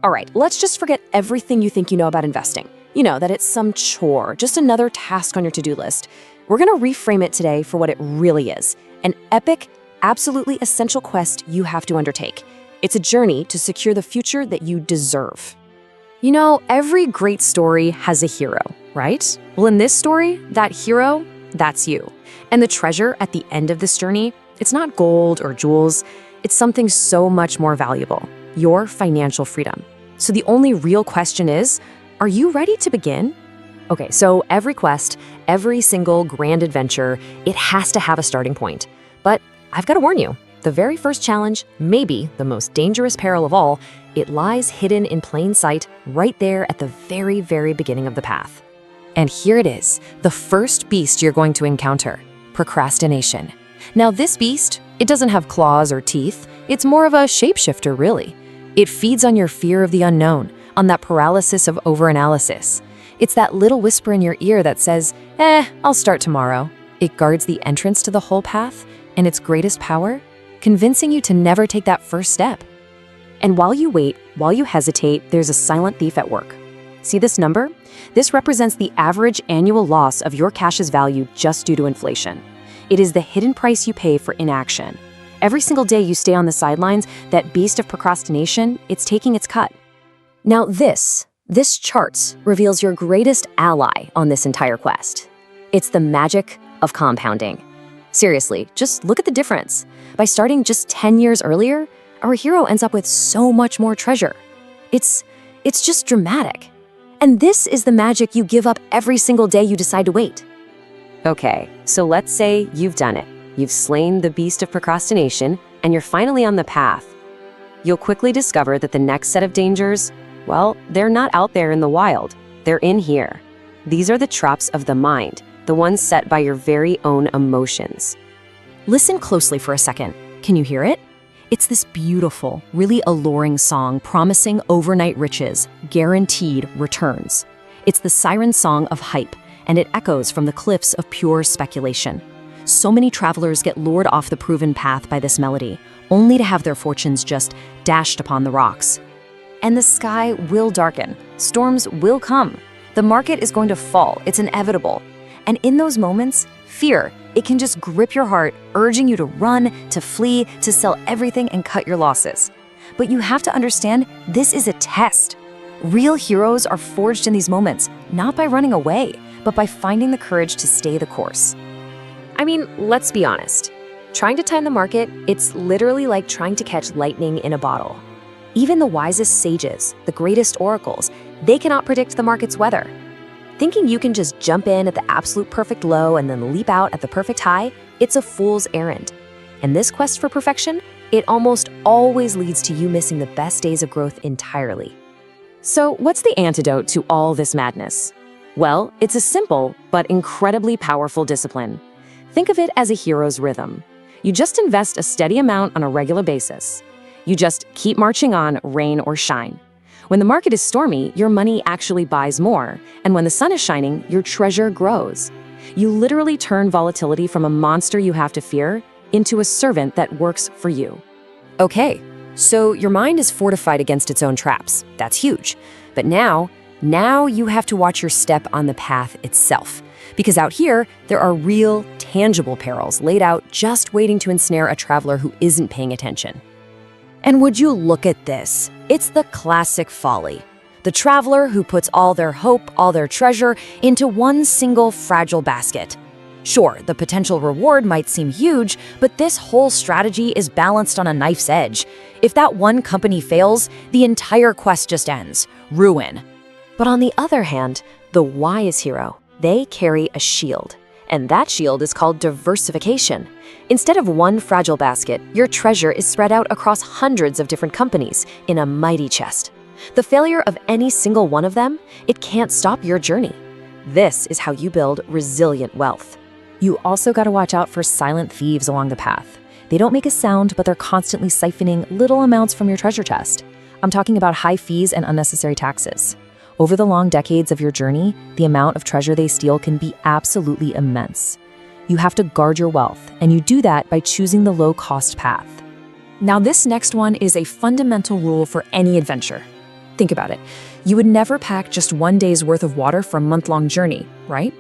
All right, let's just forget everything you think you know about investing. You know, that it's some chore, just another task on your to-do list. We're gonna reframe it today for what it really is, an epic, absolutely essential quest you have to undertake. It's a journey to secure the future that you deserve. You know, every great story has a hero, right? Well, in this story, that hero, that's you. And the treasure at the end of this journey, it's not gold or jewels, it's something so much more valuable, your financial freedom. So the only real question is, are you ready to begin? Okay, so every quest, every single grand adventure, it has to have a starting point. But I've got to warn you, the very first challenge, maybe the most dangerous peril of all, it lies hidden in plain sight right there at the very, very beginning of the path. And here it is, the first beast you're going to encounter, procrastination. Now this beast, it doesn't have claws or teeth, it's more of a shapeshifter really. It feeds on your fear of the unknown, on that paralysis of overanalysis. It's that little whisper in your ear that says, I'll start tomorrow. It guards the entrance to the whole path, and its greatest power, convincing you to never take that first step. And while you wait, while you hesitate, there's a silent thief at work. See this number? This represents the average annual loss of your cash's value just due to inflation. It is the hidden price you pay for inaction. Every single day you stay on the sidelines, that beast of procrastination, it's taking its cut. Now this chart reveals your greatest ally on this entire quest. It's the magic of compounding. Seriously, just look at the difference. By starting just 10 years earlier, our hero ends up with so much more treasure. It's just dramatic. And this is the magic you give up every single day you decide to wait. Okay, so let's say you've done it. You've slain the beast of procrastination, and you're finally on the path. You'll quickly discover that the next set of dangers, well, they're not out there in the wild. They're in here. These are the traps of the mind, the ones set by your very own emotions. Listen closely for a second. Can you hear it? It's this beautiful, really alluring song promising overnight riches, guaranteed returns. It's the siren song of hype, and it echoes from the cliffs of pure speculation. So many travelers get lured off the proven path by this melody, only to have their fortunes just dashed upon the rocks. And the sky will darken, storms will come, the market is going to fall, it's inevitable. And in those moments, fear, it can just grip your heart, urging you to run, to flee, to sell everything and cut your losses. But you have to understand, this is a test. Real heroes are forged in these moments, not by running away, but by finding the courage to stay the course. I mean, let's be honest. Trying to time the market, it's literally like trying to catch lightning in a bottle. Even the wisest sages, the greatest oracles, they cannot predict the market's weather. Thinking you can just jump in at the absolute perfect low and then leap out at the perfect high, it's a fool's errand. And this quest for perfection, it almost always leads to you missing the best days of growth entirely. So what's the antidote to all this madness? Well, it's a simple but incredibly powerful discipline. Think of it as a hero's rhythm. You just invest a steady amount on a regular basis. You just keep marching on, rain or shine. When the market is stormy, your money actually buys more, and when the sun is shining, your treasure grows. You literally turn volatility from a monster you have to fear into a servant that works for you. Okay, so your mind is fortified against its own traps. That's huge. But now you have to watch your step on the path itself. Because out here, there are real, tangible perils laid out just waiting to ensnare a traveler who isn't paying attention. And would you look at this? It's the classic folly. The traveler who puts all their hope, all their treasure into one single fragile basket. Sure, the potential reward might seem huge, but this whole strategy is balanced on a knife's edge. If that one company fails, the entire quest just ends. Ruin. But on the other hand, the wise hero, they carry a shield. And that shield is called diversification. Instead of one fragile basket, your treasure is spread out across hundreds of different companies in a mighty chest. The failure of any single one of them, it can't stop your journey. This is how you build resilient wealth. You also got to watch out for silent thieves along the path. They don't make a sound, but they're constantly siphoning little amounts from your treasure chest. I'm talking about high fees and unnecessary taxes. Over the long decades of your journey, the amount of treasure they steal can be absolutely immense. You have to guard your wealth, and you do that by choosing the low-cost path. Now, this next one is a fundamental rule for any adventure. Think about it. You would never pack just one day's worth of water for a month-long journey, right?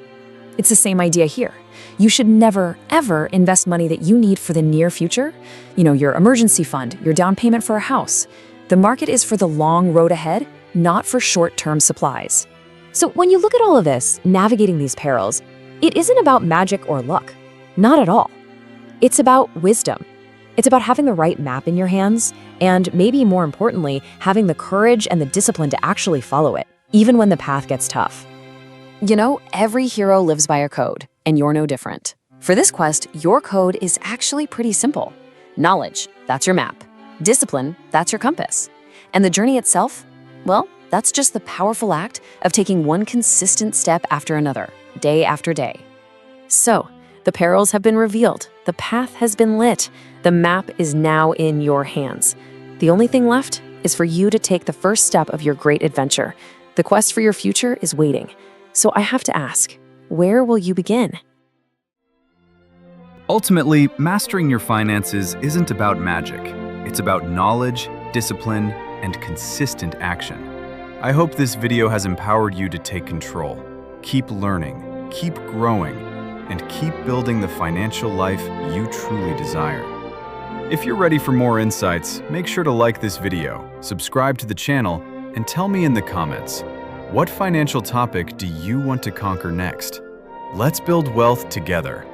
It's the same idea here. You should never, ever invest money that you need for the near future. Your emergency fund, your down payment for a house. The market is for the long road ahead, not for short-term supplies. So when you look at all of this, navigating these perils, it isn't about magic or luck. Not at all. It's about wisdom. It's about having the right map in your hands, and maybe more importantly, having the courage and the discipline to actually follow it, even when the path gets tough. Every hero lives by a code, and you're no different. For this quest, your code is actually pretty simple. Knowledge, that's your map. Discipline, that's your compass. And the journey itself, well, that's just the powerful act of taking one consistent step after another, day after day. So, the perils have been revealed, the path has been lit, the map is now in your hands. The only thing left is for you to take the first step of your great adventure. The quest for your future is waiting. So I have to ask, where will you begin? Ultimately, mastering your finances isn't about magic. It's about knowledge, discipline, and consistent action. I hope this video has empowered you to take control. Keep learning, keep growing, and keep building the financial life you truly desire. If you're ready for more insights, make sure to like this video, subscribe to the channel, and tell me in the comments, what financial topic do you want to conquer next? Let's build wealth together.